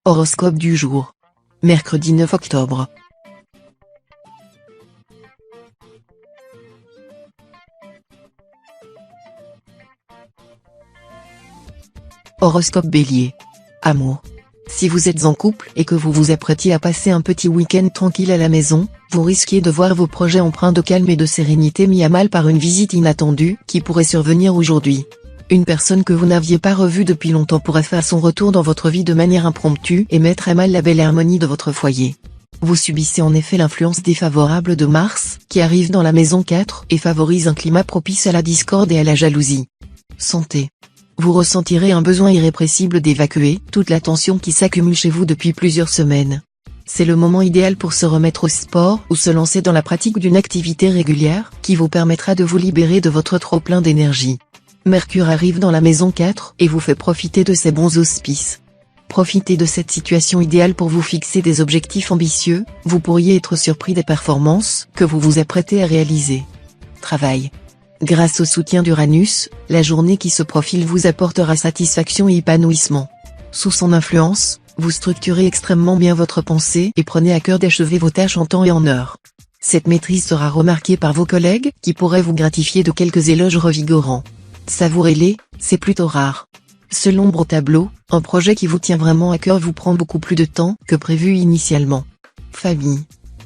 Horoscope du jour. Mercredi 9 octobre. Horoscope Bélier. Amour. Si vous êtes en couple et que vous vous apprêtiez à passer un petit week-end tranquille à la maison, vous risquez de voir vos projets empreints de calme et de sérénité mis à mal par une visite inattendue qui pourrait survenir aujourd'hui. Une personne que vous n'aviez pas revue depuis longtemps pourrait faire son retour dans votre vie de manière impromptue et mettre à mal la belle harmonie de votre foyer. Vous subissez en effet l'influence défavorable de Mars, qui arrive dans la maison 4 et favorise un climat propice à la discorde et à la jalousie. Santé. Vous ressentirez un besoin irrépressible d'évacuer toute la tension qui s'accumule chez vous depuis plusieurs semaines. C'est le moment idéal pour se remettre au sport ou se lancer dans la pratique d'une activité régulière qui vous permettra de vous libérer de votre trop-plein d'énergie. Mercure arrive dans la maison 4 et vous fait profiter de ses bons auspices. Profitez de cette situation idéale pour vous fixer des objectifs ambitieux, vous pourriez être surpris des performances que vous vous apprêtez à réaliser. Travail. Grâce au soutien d'Uranus, la journée qui se profile vous apportera satisfaction et épanouissement. Sous son influence, vous structurez extrêmement bien votre pensée et prenez à cœur d'achever vos tâches en temps et en heure. Cette maîtrise sera remarquée par vos collègues qui pourraient vous gratifier de quelques éloges revigorants. Savourez-les, c'est plutôt rare. Selon l'ombre au tableau, un projet qui vous tient vraiment à cœur vous prend beaucoup plus de temps que prévu initialement. Famille.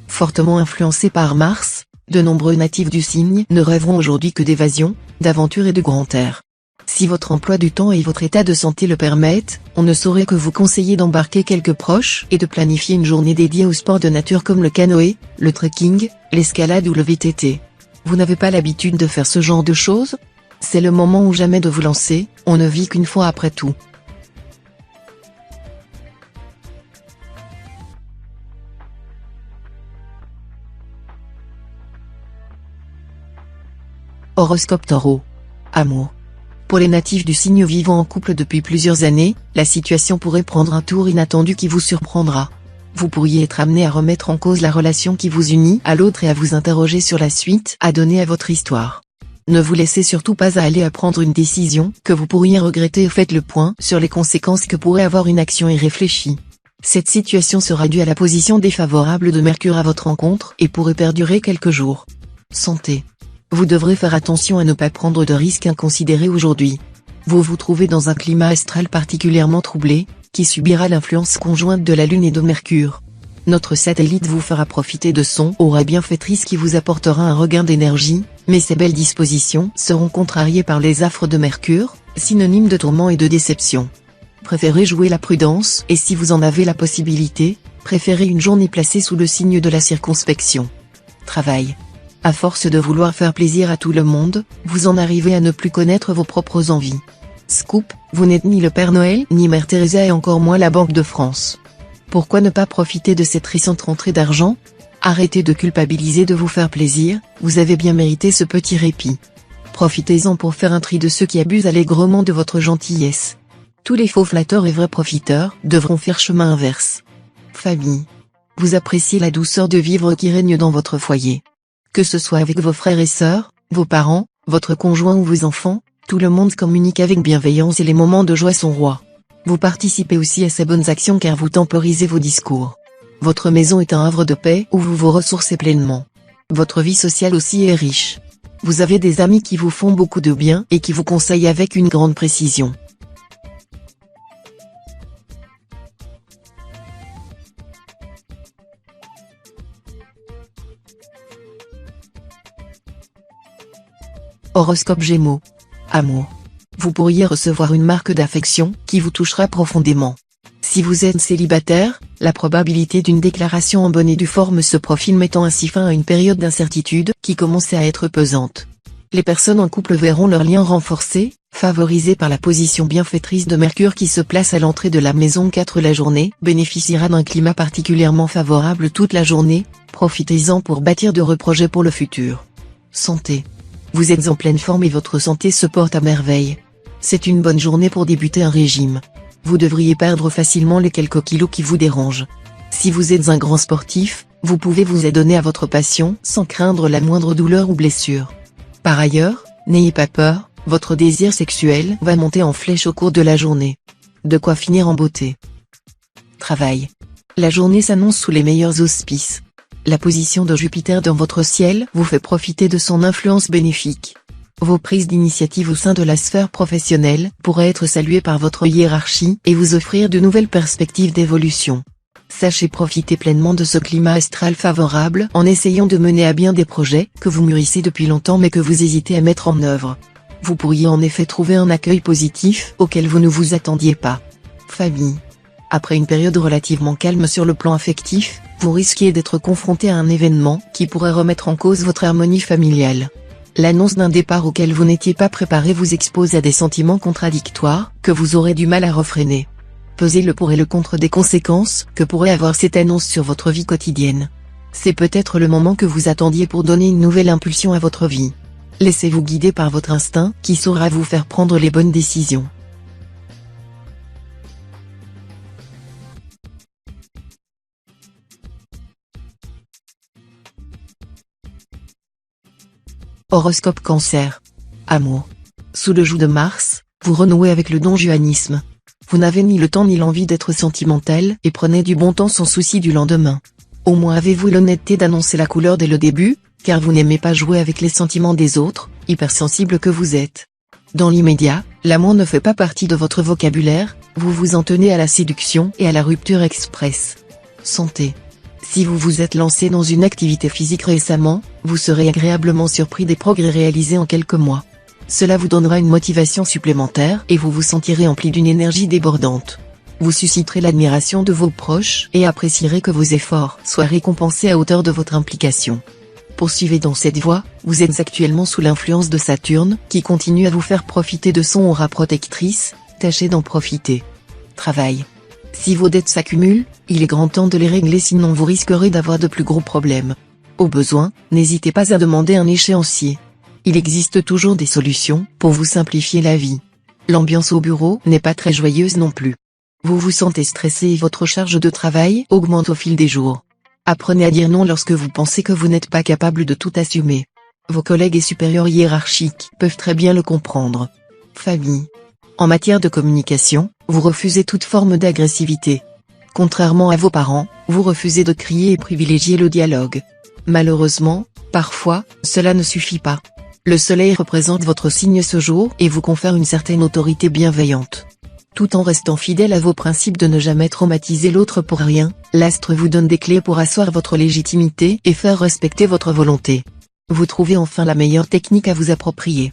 Fortement influencé par Mars, de nombreux natifs du signe ne rêveront aujourd'hui que d'évasion, d'aventure et de grand air. Si votre emploi du temps et votre état de santé le permettent, on ne saurait que vous conseiller d'embarquer quelques proches et de planifier une journée dédiée aux sports de nature comme le canoë, le trekking, l'escalade ou le VTT. Vous n'avez pas l'habitude de faire ce genre de choses ? C'est le moment ou jamais de vous lancer, on ne vit qu'une fois après tout. Horoscope Taureau. Amour. Pour les natifs du signe vivant en couple depuis plusieurs années, la situation pourrait prendre un tour inattendu qui vous surprendra. Vous pourriez être amené à remettre en cause la relation qui vous unit à l'autre et à vous interroger sur la suite à donner à votre histoire. Ne vous laissez surtout pas aller à prendre une décision que vous pourriez regretter et faites le point sur les conséquences que pourrait avoir une action irréfléchie. Cette situation sera due à la position défavorable de Mercure à votre rencontre et pourrait perdurer quelques jours. Santé. Vous devrez faire attention à ne pas prendre de risques inconsidérés aujourd'hui. Vous vous trouvez dans un climat astral particulièrement troublé, qui subira l'influence conjointe de la Lune et de Mercure. Notre satellite vous fera profiter de son aura bienfaitrice qui vous apportera un regain d'énergie, mais ces belles dispositions seront contrariées par les affres de Mercure, synonyme de tourment et de déception. Préférez jouer la prudence et si vous en avez la possibilité, préférez une journée placée sous le signe de la circonspection. Travail. À force de vouloir faire plaisir à tout le monde, vous en arrivez à ne plus connaître vos propres envies. Scoop, vous n'êtes ni le Père Noël ni Mère Teresa et encore moins la Banque de France. Pourquoi ne pas profiter de cette récente rentrée d'argent ? Arrêtez de culpabiliser de vous faire plaisir, vous avez bien mérité ce petit répit. Profitez-en pour faire un tri de ceux qui abusent allègrement de votre gentillesse. Tous les faux flatteurs et vrais profiteurs devront faire chemin inverse. Famille. Vous appréciez la douceur de vivre qui règne dans votre foyer. Que ce soit avec vos frères et sœurs, vos parents, votre conjoint ou vos enfants, tout le monde communique avec bienveillance et les moments de joie sont rois. Vous participez aussi à ces bonnes actions car vous temporisez vos discours. Votre maison est un havre de paix où vous vous ressourcez pleinement. Votre vie sociale aussi est riche. Vous avez des amis qui vous font beaucoup de bien et qui vous conseillent avec une grande précision. Horoscope Gémeaux. Amour. Vous pourriez recevoir une marque d'affection qui vous touchera profondément. Si vous êtes célibataire, la probabilité d'une déclaration en bonne et due forme se profile mettant ainsi fin à une période d'incertitude qui commençait à être pesante. Les personnes en couple verront leur lien renforcé, favorisé par la position bienfaitrice de Mercure qui se place à l'entrée de la maison 4 la journée, bénéficiera d'un climat particulièrement favorable toute la journée, profitez-en pour bâtir de heureux projets pour le futur. Santé. Vous êtes en pleine forme et votre santé se porte à merveille. C'est une bonne journée pour débuter un régime. Vous devriez perdre facilement les quelques kilos qui vous dérangent. Si vous êtes un grand sportif, vous pouvez vous adonner à votre passion sans craindre la moindre douleur ou blessure. Par ailleurs, n'ayez pas peur, votre désir sexuel va monter en flèche au cours de la journée. De quoi finir en beauté. Travail. La journée s'annonce sous les meilleurs auspices. La position de Jupiter dans votre ciel vous fait profiter de son influence bénéfique. Vos prises d'initiative au sein de la sphère professionnelle pourraient être saluées par votre hiérarchie et vous offrir de nouvelles perspectives d'évolution. Sachez profiter pleinement de ce climat astral favorable en essayant de mener à bien des projets que vous mûrissez depuis longtemps mais que vous hésitez à mettre en œuvre. Vous pourriez en effet trouver un accueil positif auquel vous ne vous attendiez pas. Famille. Après une période relativement calme sur le plan affectif, vous risquez d'être confronté à un événement qui pourrait remettre en cause votre harmonie familiale. L'annonce d'un départ auquel vous n'étiez pas préparé vous expose à des sentiments contradictoires que vous aurez du mal à refréner. Pesez le pour et le contre des conséquences que pourrait avoir cette annonce sur votre vie quotidienne. C'est peut-être le moment que vous attendiez pour donner une nouvelle impulsion à votre vie. Laissez-vous guider par votre instinct qui saura vous faire prendre les bonnes décisions. Horoscope Cancer. Amour. Sous le joug de Mars, vous renouez avec le donjuanisme. Vous n'avez ni le temps ni l'envie d'être sentimental et prenez du bon temps sans souci du lendemain. Au moins avez-vous l'honnêteté d'annoncer la couleur dès le début, car vous n'aimez pas jouer avec les sentiments des autres, hypersensible que vous êtes. Dans l'immédiat, l'amour ne fait pas partie de votre vocabulaire, vous vous en tenez à la séduction et à la rupture express. Santé. Si vous vous êtes lancé dans une activité physique récemment, vous serez agréablement surpris des progrès réalisés en quelques mois. Cela vous donnera une motivation supplémentaire et vous vous sentirez empli d'une énergie débordante. Vous susciterez l'admiration de vos proches et apprécierez que vos efforts soient récompensés à hauteur de votre implication. Poursuivez dans cette voie, vous êtes actuellement sous l'influence de Saturne, qui continue à vous faire profiter de son aura protectrice, tâchez d'en profiter. Travail. Si vos dettes s'accumulent, il est grand temps de les régler sinon vous risquerez d'avoir de plus gros problèmes. Au besoin, n'hésitez pas à demander un échéancier. Il existe toujours des solutions pour vous simplifier la vie. L'ambiance au bureau n'est pas très joyeuse non plus. Vous vous sentez stressé et votre charge de travail augmente au fil des jours. Apprenez à dire non lorsque vous pensez que vous n'êtes pas capable de tout assumer. Vos collègues et supérieurs hiérarchiques peuvent très bien le comprendre. Famille. En matière de communication, vous refusez toute forme d'agressivité. Contrairement à vos parents, vous refusez de crier et privilégiez le dialogue. Malheureusement, parfois, cela ne suffit pas. Le soleil représente votre signe ce jour et vous confère une certaine autorité bienveillante. Tout en restant fidèle à vos principes de ne jamais traumatiser l'autre pour rien, l'astre vous donne des clés pour asseoir votre légitimité et faire respecter votre volonté. Vous trouvez enfin la meilleure technique à vous approprier.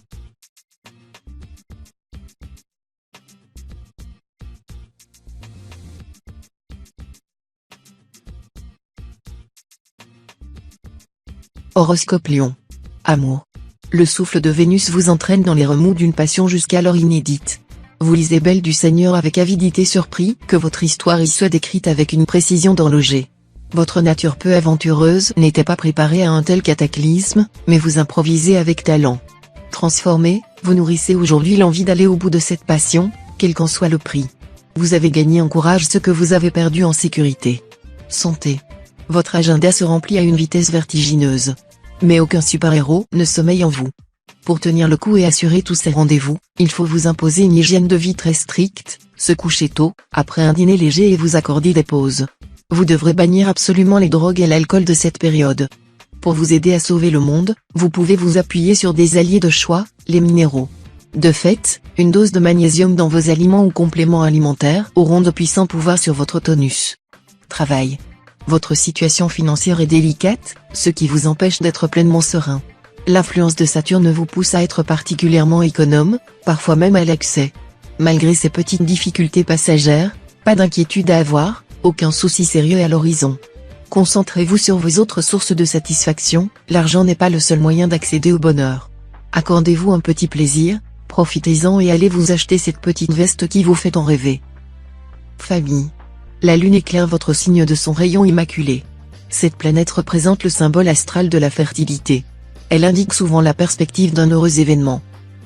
Horoscope Lion. Amour. Le souffle de Vénus vous entraîne dans les remous d'une passion jusqu'alors inédite. Vous lisez Belle du Seigneur avec avidité, surpris que votre histoire y soit décrite avec une précision d'horloger. Votre nature peu aventureuse n'était pas préparée à un tel cataclysme, mais vous improvisez avec talent. Transformé, vous nourrissez aujourd'hui l'envie d'aller au bout de cette passion, quel qu'en soit le prix. Vous avez gagné en courage ce que vous avez perdu en sécurité. Santé. Votre agenda se remplit à une vitesse vertigineuse. Mais aucun super-héros ne sommeille en vous. Pour tenir le coup et assurer tous ces rendez-vous, il faut vous imposer une hygiène de vie très stricte, se coucher tôt, après un dîner léger et vous accorder des pauses. Vous devrez bannir absolument les drogues et l'alcool de cette période. Pour vous aider à sauver le monde, vous pouvez vous appuyer sur des alliés de choix, les minéraux. De fait, une dose de magnésium dans vos aliments ou compléments alimentaires auront de puissants pouvoirs sur votre tonus. Travail. Votre situation financière est délicate, ce qui vous empêche d'être pleinement serein. L'influence de Saturne vous pousse à être particulièrement économe, parfois même à l'excès. Malgré ces petites difficultés passagères, pas d'inquiétude à avoir, aucun souci sérieux à l'horizon. Concentrez-vous sur vos autres sources de satisfaction, l'argent n'est pas le seul moyen d'accéder au bonheur. Accordez-vous un petit plaisir, profitez-en et allez vous acheter cette petite veste qui vous fait en rêver. Famille. La lune éclaire votre signe de son rayon immaculé. Cette planète représente le symbole astral de la fertilité. Elle indique souvent la perspective d'un heureux événement.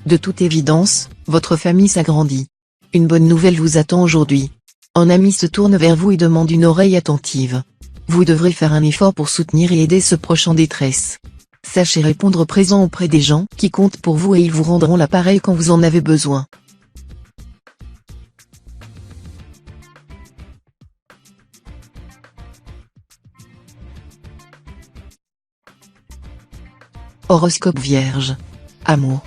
De toute évidence, votre famille s'agrandit. Une bonne nouvelle vous attend aujourd'hui. Un ami se tourne vers vous et demande une oreille attentive. Vous devrez faire un effort pour soutenir et aider ce proche en détresse. Sachez répondre présent auprès des gens qui comptent pour vous et ils vous rendront l'appareil quand vous en avez besoin. Horoscope Vierge. Amour.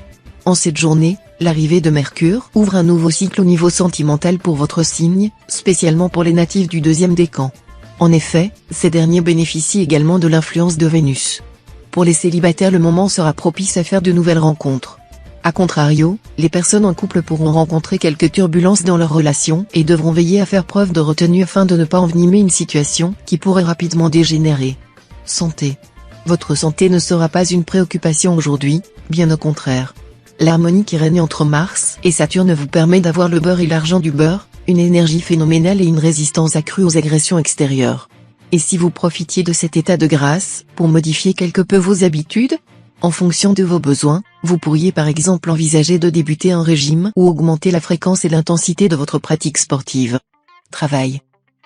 En cette journée, l'arrivée de Mercure ouvre un nouveau cycle au niveau sentimental pour votre signe, spécialement pour les natifs du deuxième décan. En effet, ces derniers bénéficient également de l'influence de Vénus. Pour les célibataires, le moment sera propice à faire de nouvelles rencontres. A contrario, les personnes en couple pourront rencontrer quelques turbulences dans leur relation et devront veiller à faire preuve de retenue afin de ne pas envenimer une situation qui pourrait rapidement dégénérer. Santé. Votre santé ne sera pas une préoccupation aujourd'hui, bien au contraire. L'harmonie qui règne entre Mars et Saturne vous permet d'avoir le beurre et l'argent du beurre, une énergie phénoménale et une résistance accrue aux agressions extérieures. Et si vous profitiez de cet état de grâce pour modifier quelque peu vos habitudes ? En fonction de vos besoins, vous pourriez par exemple envisager de débuter un régime ou augmenter la fréquence et l'intensité de votre pratique sportive. Travail.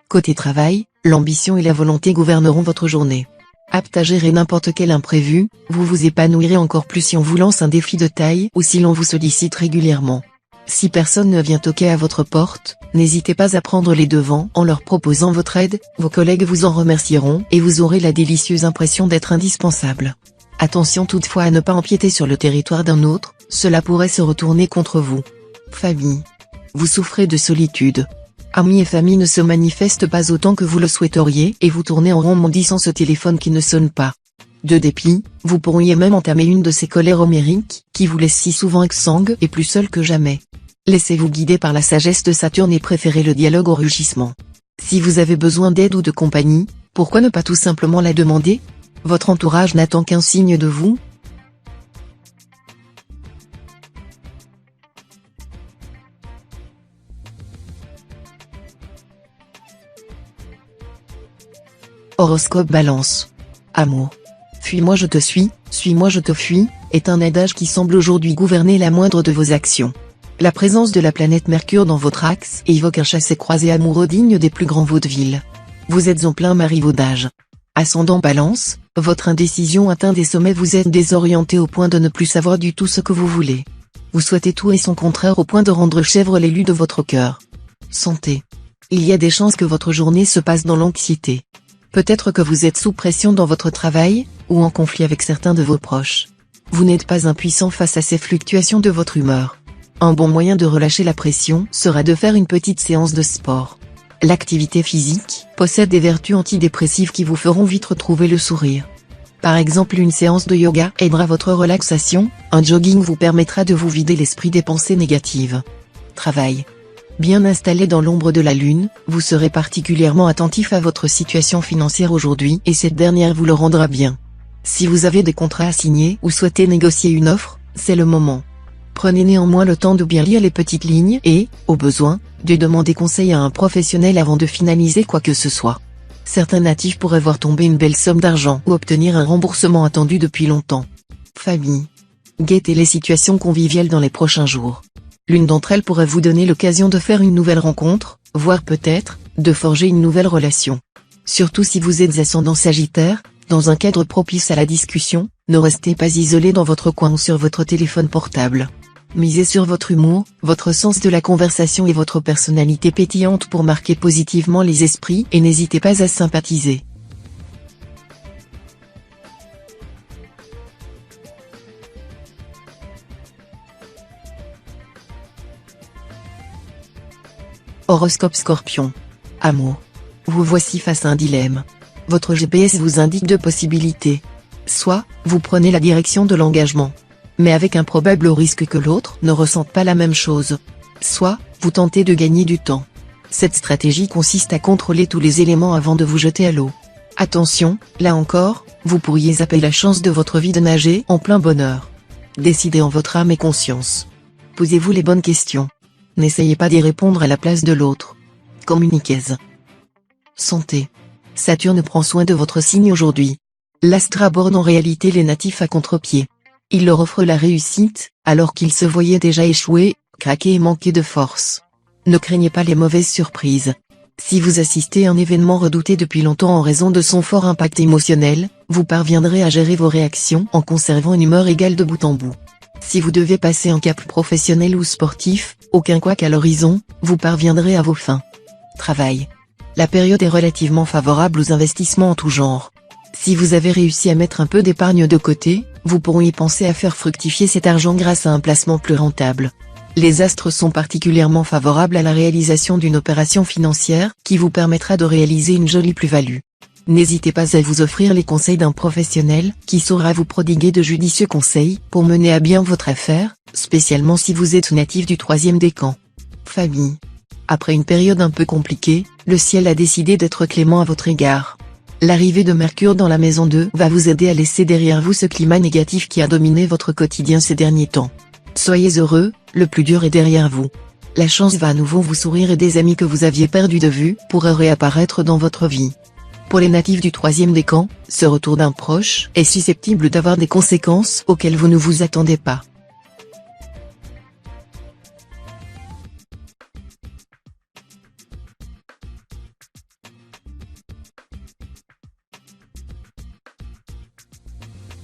Côté travail, l'ambition et la volonté gouverneront votre journée. Apte à gérer n'importe quel imprévu, vous vous épanouirez encore plus si on vous lance un défi de taille ou si l'on vous sollicite régulièrement. Si personne ne vient toquer à votre porte, n'hésitez pas à prendre les devants en leur proposant votre aide, vos collègues vous en remercieront et vous aurez la délicieuse impression d'être indispensable. Attention toutefois à ne pas empiéter sur le territoire d'un autre, cela pourrait se retourner contre vous. Famille. Vous souffrez de solitude. Amis et famille ne se manifestent pas autant que vous le souhaiteriez et vous tournez en rond maudissant ce téléphone qui ne sonne pas. De dépit, vous pourriez même entamer une de ces colères homériques qui vous laissent si souvent exsangue et plus seul que jamais. Laissez-vous guider par la sagesse de Saturne et préférez le dialogue au rugissement. Si vous avez besoin d'aide ou de compagnie, pourquoi ne pas tout simplement la demander ? Votre entourage n'attend qu'un signe de vous. Horoscope Balance. Amour. Fuis-moi je te suis, suis-moi je te fuis, est un adage qui semble aujourd'hui gouverner la moindre de vos actions. La présence de la planète Mercure dans votre axe évoque un chassé-croisé amoureux digne des plus grands vaudevilles. Vous êtes en plein marivaudage. Ascendant Balance, votre indécision atteint des sommets, vous êtes désorienté au point de ne plus savoir du tout ce que vous voulez. Vous souhaitez tout et son contraire au point de rendre chèvre l'élu de votre cœur. Santé. Il y a des chances que votre journée se passe dans l'anxiété. Peut-être que vous êtes sous pression dans votre travail, ou en conflit avec certains de vos proches. Vous n'êtes pas impuissant face à ces fluctuations de votre humeur. Un bon moyen de relâcher la pression sera de faire une petite séance de sport. L'activité physique possède des vertus antidépressives qui vous feront vite retrouver le sourire. Par exemple, une séance de yoga aidera votre relaxation, un jogging vous permettra de vous vider l'esprit des pensées négatives. Travail. Bien installé dans l'ombre de la lune, vous serez particulièrement attentif à votre situation financière aujourd'hui et cette dernière vous le rendra bien. Si vous avez des contrats à signer ou souhaitez négocier une offre, c'est le moment. Prenez néanmoins le temps de bien lire les petites lignes et, au besoin, de demander conseil à un professionnel avant de finaliser quoi que ce soit. Certains natifs pourraient voir tomber une belle somme d'argent ou obtenir un remboursement attendu depuis longtemps. Famille. Guettez les situations conviviales dans les prochains jours. L'une d'entre elles pourrait vous donner l'occasion de faire une nouvelle rencontre, voire peut-être, de forger une nouvelle relation. Surtout si vous êtes ascendant Sagittaire, dans un cadre propice à la discussion, ne restez pas isolé dans votre coin ou sur votre téléphone portable. Misez sur votre humour, votre sens de la conversation et votre personnalité pétillante pour marquer positivement les esprits et n'hésitez pas à sympathiser. Horoscope Scorpion. Amour. Vous voici face à un dilemme. Votre GPS vous indique deux possibilités. Soit, vous prenez la direction de l'engagement, mais avec un probable risque que l'autre ne ressente pas la même chose. Soit, vous tentez de gagner du temps. Cette stratégie consiste à contrôler tous les éléments avant de vous jeter à l'eau. Attention, là encore, vous pourriez zapper la chance de votre vie de nager en plein bonheur. Décidez en votre âme et conscience. Posez-vous les bonnes questions. N'essayez pas d'y répondre à la place de l'autre. Communiquez. Santé. Saturne prend soin de votre signe aujourd'hui. L'astre aborde en réalité les natifs à contre-pied. Il leur offre la réussite, alors qu'ils se voyaient déjà échouer, craquer et manquer de force. Ne craignez pas les mauvaises surprises. Si vous assistez à un événement redouté depuis longtemps en raison de son fort impact émotionnel, vous parviendrez à gérer vos réactions en conservant une humeur égale de bout en bout. Si vous devez passer un cap professionnel ou sportif, aucun couac à l'horizon, vous parviendrez à vos fins. Travail. La période est relativement favorable aux investissements en tout genre. Si vous avez réussi à mettre un peu d'épargne de côté, vous pourrez penser à faire fructifier cet argent grâce à un placement plus rentable. Les astres sont particulièrement favorables à la réalisation d'une opération financière qui vous permettra de réaliser une jolie plus-value. N'hésitez pas à vous offrir les conseils d'un professionnel qui saura vous prodiguer de judicieux conseils pour mener à bien votre affaire, spécialement si vous êtes natif du 3e décan. Famille. Après une période un peu compliquée, le ciel a décidé d'être clément à votre égard. L'arrivée de Mercure dans la maison 2 va vous aider à laisser derrière vous ce climat négatif qui a dominé votre quotidien ces derniers temps. Soyez heureux, le plus dur est derrière vous. La chance va à nouveau vous sourire et des amis que vous aviez perdus de vue pourraient réapparaître dans votre vie. Pour les natifs du 3e décan, ce retour d'un proche est susceptible d'avoir des conséquences auxquelles vous ne vous attendez pas.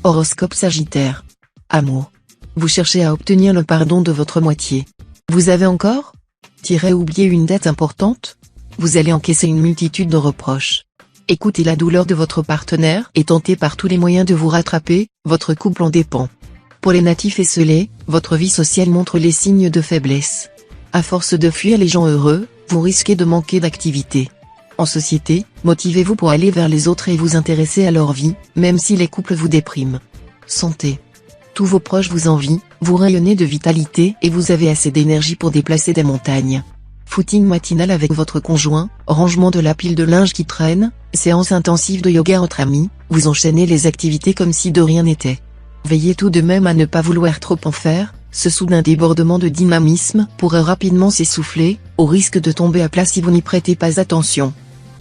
Horoscope Sagittaire. Amour. Vous cherchez à obtenir le pardon de votre moitié. Vous avez encore oublié une dette importante? Vous allez encaisser une multitude de reproches. Écoutez la douleur de votre partenaire et tentez par tous les moyens de vous rattraper, votre couple en dépend. Pour les natifs esselés, votre vie sociale montre les signes de faiblesse. À force de fuir les gens heureux, vous risquez de manquer d'activité. En société, motivez-vous pour aller vers les autres et vous intéresser à leur vie, même si les couples vous dépriment. Santé. Tous vos proches vous envient, vous rayonnez de vitalité et vous avez assez d'énergie pour déplacer des montagnes. Footing matinal avec votre conjoint, rangement de la pile de linge qui traîne, séance intensive de yoga entre amis, vous enchaînez les activités comme si de rien n'était. Veillez tout de même à ne pas vouloir trop en faire, ce soudain débordement de dynamisme pourrait rapidement s'essouffler, au risque de tomber à plat si vous n'y prêtez pas attention.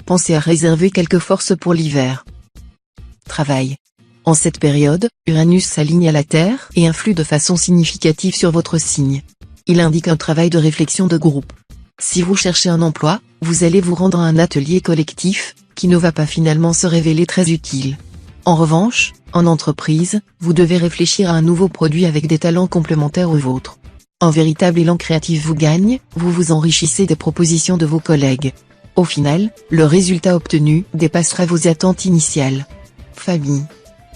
Pensez à réserver quelques forces pour l'hiver. Travail. En cette période, Uranus s'aligne à la Terre et influe de façon significative sur votre signe. Il indique un travail de réflexion de groupe. Si vous cherchez un emploi, vous allez vous rendre à un atelier collectif, qui ne va pas finalement se révéler très utile. En revanche, en entreprise, vous devez réfléchir à un nouveau produit avec des talents complémentaires aux vôtres. Un véritable élan créatif vous gagne, vous vous enrichissez des propositions de vos collègues. Au final, le résultat obtenu dépassera vos attentes initiales. Famille.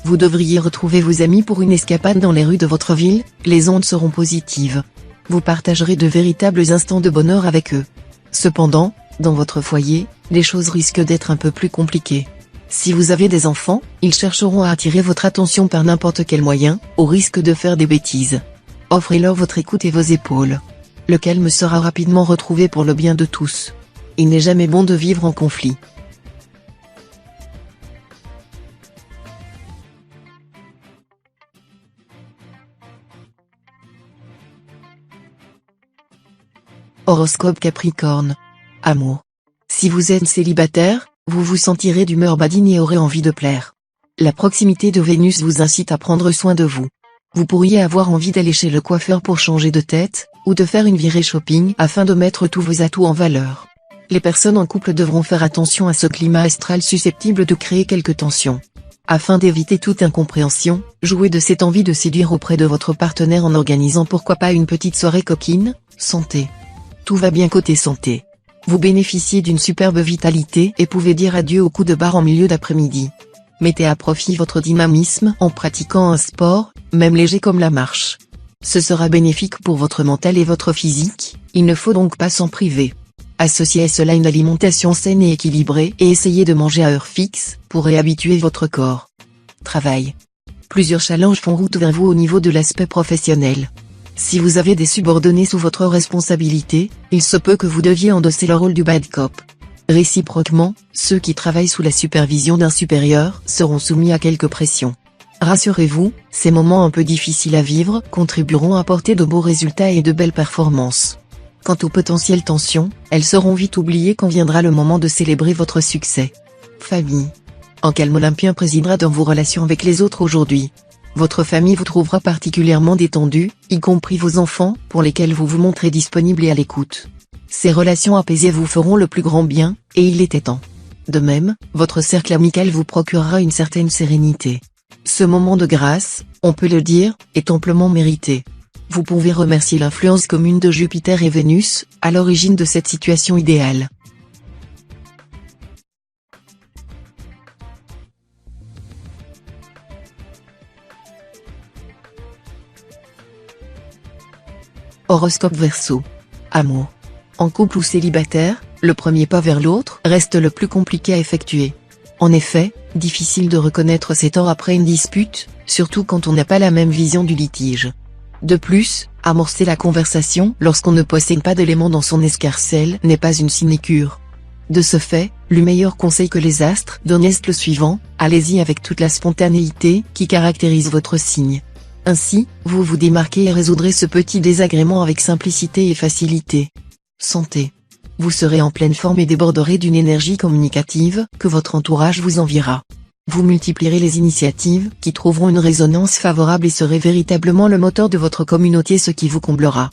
Vous devriez retrouver vos amis pour une escapade dans les rues de votre ville, les ondes seront positives. Vous partagerez de véritables instants de bonheur avec eux. Cependant, dans votre foyer, les choses risquent d'être un peu plus compliquées. Si vous avez des enfants, ils chercheront à attirer votre attention par n'importe quel moyen, au risque de faire des bêtises. Offrez-leur votre écoute et vos épaules. Le calme sera rapidement retrouvé pour le bien de tous. Il n'est jamais bon de vivre en conflit. Horoscope Capricorne. Amour. Si vous êtes célibataire, vous vous sentirez d'humeur badine et aurez envie de plaire. La proximité de Vénus vous incite à prendre soin de vous. Vous pourriez avoir envie d'aller chez le coiffeur pour changer de tête, ou de faire une virée shopping afin de mettre tous vos atouts en valeur. Les personnes en couple devront faire attention à ce climat astral susceptible de créer quelques tensions. Afin d'éviter toute incompréhension, jouez de cette envie de séduire auprès de votre partenaire en organisant pourquoi pas une petite soirée coquine. Santé. Tout va bien côté santé. Vous bénéficiez d'une superbe vitalité et pouvez dire adieu au coup de barre en milieu d'après-midi. Mettez à profit votre dynamisme en pratiquant un sport, même léger comme la marche. Ce sera bénéfique pour votre mental et votre physique, il ne faut donc pas s'en priver. Associez à cela une alimentation saine et équilibrée et essayez de manger à heure fixe, pour réhabituer votre corps. Travail. Plusieurs challenges font route vers vous au niveau de l'aspect professionnel. Si vous avez des subordonnés sous votre responsabilité, il se peut que vous deviez endosser le rôle du bad cop. Réciproquement, ceux qui travaillent sous la supervision d'un supérieur seront soumis à quelques pressions. Rassurez-vous, ces moments un peu difficiles à vivre contribueront à apporter de beaux résultats et de belles performances. Quant aux potentielles tensions, elles seront vite oubliées quand viendra le moment de célébrer votre succès. Famille. Un calme olympien présidera dans vos relations avec les autres aujourd'hui. Votre famille vous trouvera particulièrement détendu, y compris vos enfants, pour lesquels vous vous montrez disponible et à l'écoute. Ces relations apaisées vous feront le plus grand bien, et il était temps. De même, votre cercle amical vous procurera une certaine sérénité. Ce moment de grâce, on peut le dire, est amplement mérité. Vous pouvez remercier l'influence commune de Jupiter et Vénus, à l'origine de cette situation idéale. Horoscope Verseau. Amour. En couple ou célibataire, le premier pas vers l'autre reste le plus compliqué à effectuer. En effet, difficile de reconnaître ses torts après une dispute, surtout quand on n'a pas la même vision du litige. De plus, amorcer la conversation lorsqu'on ne possède pas d'éléments dans son escarcelle n'est pas une sinécure. De ce fait, le meilleur conseil que les astres donnent est le suivant: allez-y avec toute la spontanéité qui caractérise votre signe. Ainsi, vous vous démarquez et résoudrez ce petit désagrément avec simplicité et facilité. Santé. Vous serez en pleine forme et déborderez d'une énergie communicative que votre entourage vous enviera. Vous multiplierez les initiatives qui trouveront une résonance favorable et serez véritablement le moteur de votre communauté, ce qui vous comblera.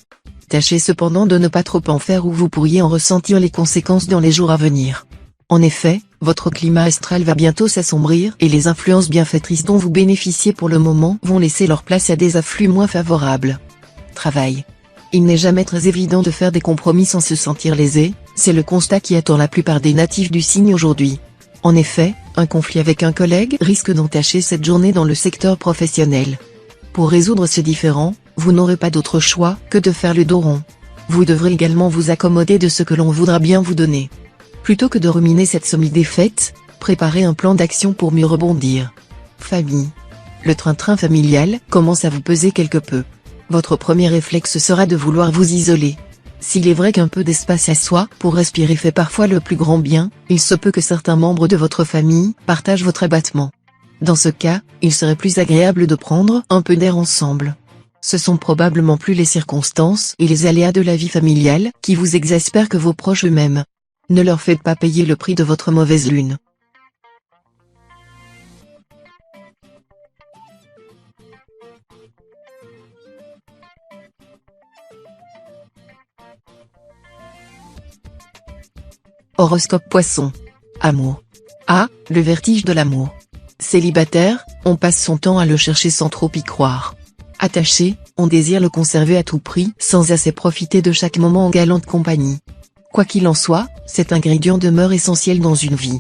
Tâchez cependant de ne pas trop en faire ou vous pourriez en ressentir les conséquences dans les jours à venir. En effet, votre climat astral va bientôt s'assombrir et les influences bienfaitrices dont vous bénéficiez pour le moment vont laisser leur place à des afflux moins favorables. Travail. Il n'est jamais très évident de faire des compromis sans se sentir lésé, c'est le constat qui attend la plupart des natifs du signe aujourd'hui. En effet, un conflit avec un collègue risque d'entacher cette journée dans le secteur professionnel. Pour résoudre ce différend, vous n'aurez pas d'autre choix que de faire le dos rond. Vous devrez également vous accommoder de ce que l'on voudra bien vous donner. Plutôt que de ruminer cette semi-défaite, préparez un plan d'action pour mieux rebondir. Famille. Le train-train familial commence à vous peser quelque peu. Votre premier réflexe sera de vouloir vous isoler. S'il est vrai qu'un peu d'espace à soi pour respirer fait parfois le plus grand bien, il se peut que certains membres de votre famille partagent votre abattement. Dans ce cas, il serait plus agréable de prendre un peu d'air ensemble. Ce sont probablement plus les circonstances et les aléas de la vie familiale qui vous exaspèrent que vos proches eux-mêmes. Ne leur faites pas payer le prix de votre mauvaise lune. Horoscope Poisson. Amour. Le vertige de l'amour. Célibataire, on passe son temps à le chercher sans trop y croire. Attaché, on désire le conserver à tout prix sans assez profiter de chaque moment en galante compagnie. Quoi qu'il en soit, cet ingrédient demeure essentiel dans une vie.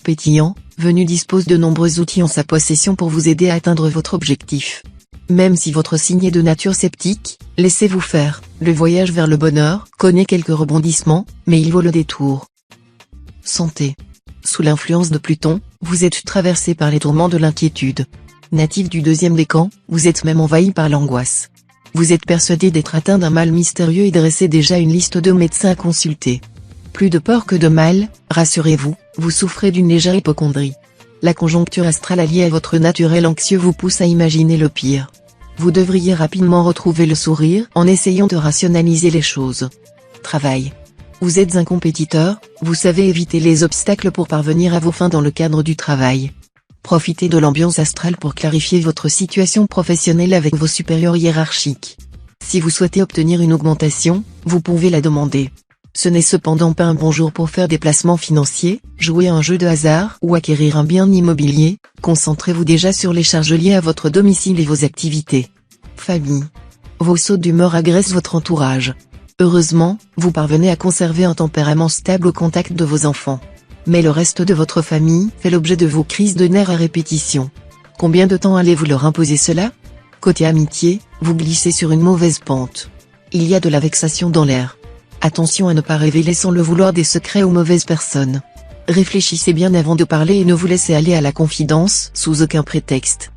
Pétillant, Venu dispose de nombreux outils en sa possession pour vous aider à atteindre votre objectif. Même si votre signe est de nature sceptique, laissez-vous faire, le voyage vers le bonheur connaît quelques rebondissements, mais il vaut le détour. Santé. Sous l'influence de Pluton, vous êtes traversé par les tourments de l'inquiétude. Natif du deuxième décan, vous êtes même envahi par l'angoisse. Vous êtes persuadé d'être atteint d'un mal mystérieux et dressez déjà une liste de médecins à consulter. Plus de peur que de mal, rassurez-vous, vous souffrez d'une légère hypocondrie. La conjoncture astrale alliée à votre naturel anxieux vous pousse à imaginer le pire. Vous devriez rapidement retrouver le sourire en essayant de rationaliser les choses. Travail. Vous êtes un compétiteur, vous savez éviter les obstacles pour parvenir à vos fins dans le cadre du travail. Profitez de l'ambiance astrale pour clarifier votre situation professionnelle avec vos supérieurs hiérarchiques. Si vous souhaitez obtenir une augmentation, vous pouvez la demander. Ce n'est cependant pas un bon jour pour faire des placements financiers, jouer à un jeu de hasard ou acquérir un bien immobilier. Concentrez-vous déjà sur les charges liées à votre domicile et vos activités. Famille. Vos sautes d'humeur agressent votre entourage. Heureusement, vous parvenez à conserver un tempérament stable au contact de vos enfants. Mais le reste de votre famille fait l'objet de vos crises de nerfs à répétition. Combien de temps allez-vous leur imposer cela? Côté amitié, vous glissez sur une mauvaise pente. Il y a de la vexation dans l'air. Attention à ne pas révéler sans le vouloir des secrets aux mauvaises personnes. Réfléchissez bien avant de parler et ne vous laissez aller à la confidence sous aucun prétexte.